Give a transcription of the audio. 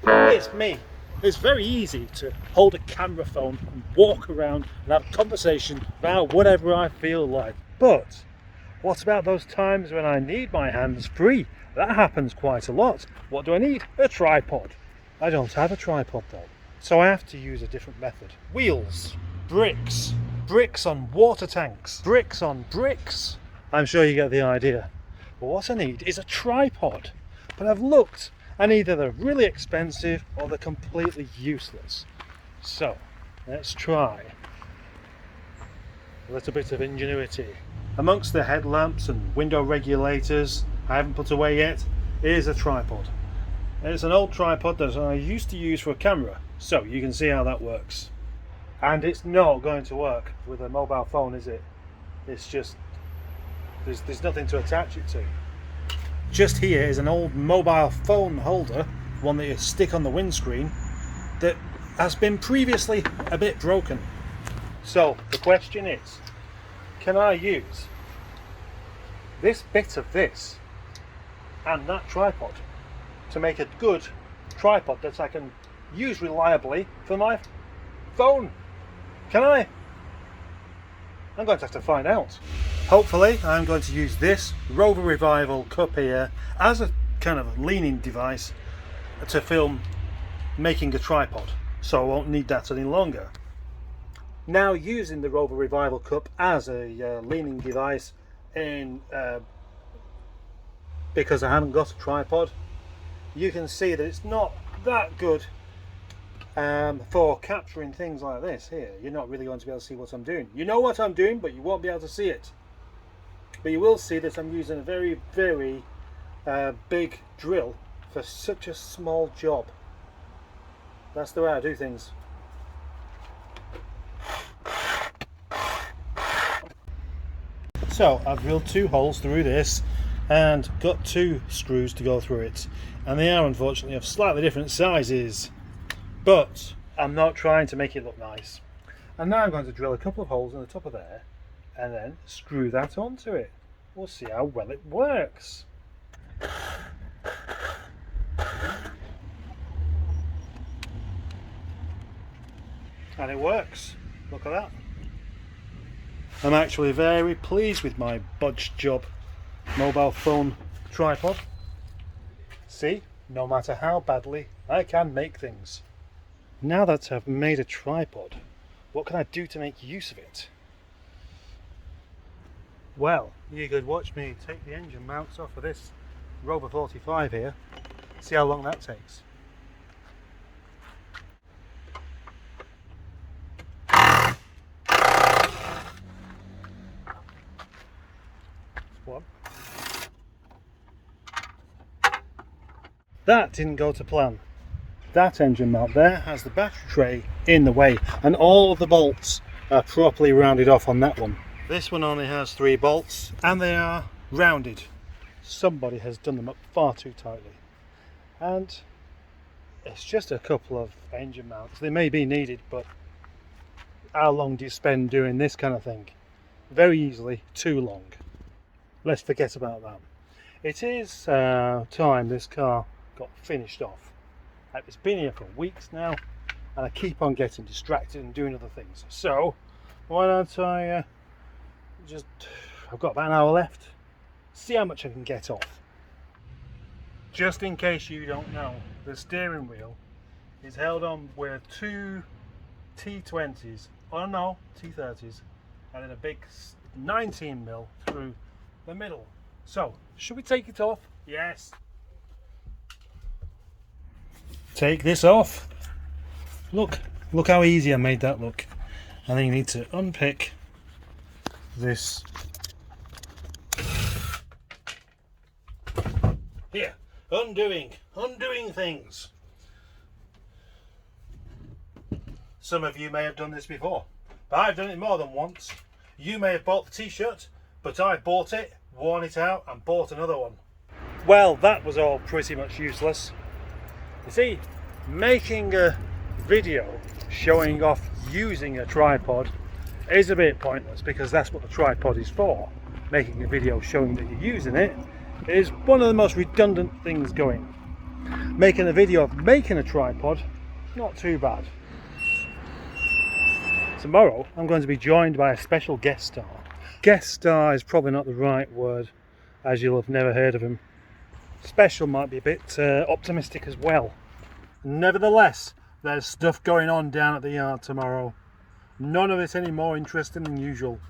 It's me. It's very easy to hold a camera phone and walk around and have a conversation about whatever I feel like. But what about those times when I need my hands free? That happens quite a lot. What do I need? A tripod. I don't have a tripod though, so I have to use a different method. Wheels, bricks, bricks on water tanks, bricks on bricks. I'm sure you get the idea. But what I need is a tripod. But I've looked, and either they're really expensive or they're completely useless. So let's try a little bit of ingenuity. Amongst the headlamps and window regulators I haven't put away yet is a tripod. It's an old tripod that I used to use for a camera, so you can see how that works. And it's not going to work with a mobile phone, is it? It's just there's nothing to attach it to. Just here is an old mobile phone holder, one that you stick on the windscreen, that has been previously a bit broken. So the question is, can I use this bit of this and that tripod to make a good tripod that I can use reliably for my phone? Can I? I'm going to have to find out. Hopefully I'm going to use this Rover Revival cup here as a kind of leaning device to film making a tripod, so I won't need that any longer. Now, using the Rover Revival cup as a leaning device because I haven't got a tripod, you can see that it's not that good for capturing things like this here. You're not really going to be able to see what I'm doing. You know what I'm doing, but you won't be able to see it. But you will see that I'm using a very, very big drill for such a small job. That's the way I do things. So I've drilled 2 holes through this and got 2 screws to go through it, and they are unfortunately of slightly different sizes, but I'm not trying to make it look nice. And now I'm going to drill a couple of holes in the top of there and then screw that onto it. We'll see how well it works. And it works. Look at that. I'm actually very pleased with my budge job mobile phone tripod. See, no matter how badly I can make things. Now that I've made a tripod, what can I do to make use of it? Well, you could watch me take the engine mounts off of this Rover 45 here. See how long that takes. One. That didn't go to plan. That engine mount there has the battery tray in the way, and all of the bolts are properly rounded off on that one. This one only has 3 bolts and they are rounded. Somebody has done them up far too tightly. And it's just a couple of engine mounts. They may be needed, but how long do you spend doing this kind of thing? Very easily too long. Let's forget about that. It is time this car got finished off. It's been here for weeks now and I keep on getting distracted and doing other things. So why don't I I've got about an hour left, see how much I can get off. Just in case you don't know, the steering wheel is held on with 2 T20s, oh no, T30s, and then a big 19mm through the middle. So, should we take it off? Yes. Take this off. Look how easy I made that look. And then you need to unpick this here. Undoing things. Some of you may have done this before, but I've done it more than once. You may have bought the t-shirt, but I bought it, worn it out and bought another one. Well, that was all pretty much useless. You see, making a video showing off using a tripod is a bit pointless, because that's what the tripod is for. Making a video showing that you're using it is one of the most redundant things going. making a video of making a tripod, not too bad. Tomorrow I'm going to be joined by a special guest star. Guest star is probably not the right word, as you'll have never heard of him. Special might be a bit optimistic as well. Nevertheless, there's stuff going on down at the yard tomorrow. None of it any more interesting than usual.